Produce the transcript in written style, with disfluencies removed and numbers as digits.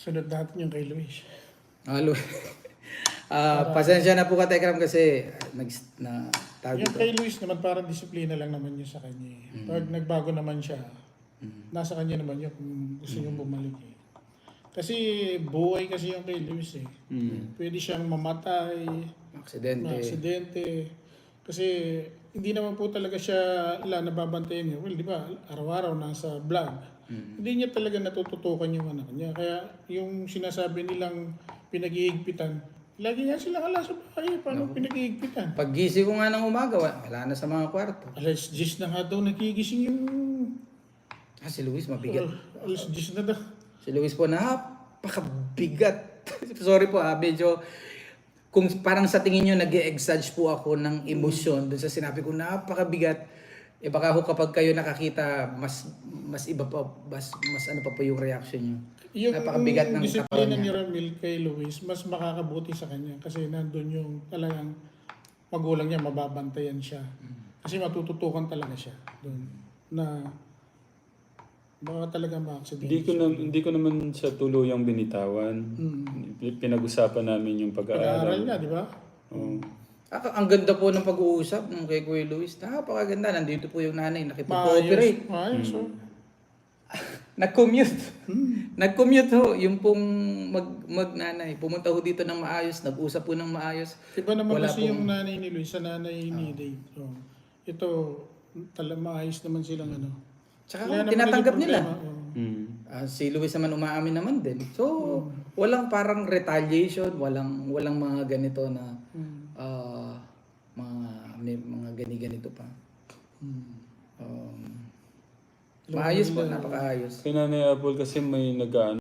Sunod natin yung kay Luis. Halo. Pasensya na po ka Tekram kasi tawag Yung ito. kay Luis naman parang disiplina lang naman yun sa kanya. Pag nagbago naman siya, nasa kanya naman yun kung gusto niyong bumalik eh. Kasi buhay kasi yung kay Luis eh. Pwede siyang mamatay, Aksidente. Kasi hindi naman po talaga siya nababantayan niya. Well, di ba, araw-araw nasa vlog. Hindi niya talaga natututukan yung anak niya. Kaya yung sinasabi nilang pinag-iigpitan, lagi nga sila kala sa bahay. Paano pinag-iigpitan? Paggising ko nga ng umaga, wala na sa mga kwarto. Alas 10 na nga daw nagigising yung... Si Luis mabigat. Alas 10 na daw. Si Luis po napakabigat. Sorry po medyo kung parang sa tingin nyo nag-e-exage po ako ng emosyon dun sa sinabi ko napakabigat. Baka ho kapag kayo nakakita mas iba pa mas ano pa po yung reaction nyo. Yung Napakabigat ng katawan disiplina ni niya. Ramil kay Luis, mas makakabuti sa kanya kasi nandun yung talagang magulang niya, mababantayan siya. Kasi matututukan talaga siya doon na baka talaga ma-accident. Hindi ko naman siya tuluyang binitawan. Pinag-usapan namin yung Pag-aaral pag-aaral. niya, di ba? Oo. Ang ganda po ng pag-uusap ng kay Kuya Luis. Napakaganda. Nandito po yung nanay nakipag-cooperate. Maayos, oh. Nag-commute. Nag-commute ho. Yung pong mag-nanay. Pumunta ho dito ng maayos. Nag-usap po ng maayos. Iba naman Wala kasi pong- yung nanay ni Luis sa nanay ni Dave. So, ito, maayos naman silang ano. Tsaka Wala naman tinatanggap naging nila. problema, oh. Si Luis naman umaamin naman din. So, walang parang retaliation, walang mga ganito na may mga ganito pa. Maayos po, napakaayos. Kay Nanay Apple kasi may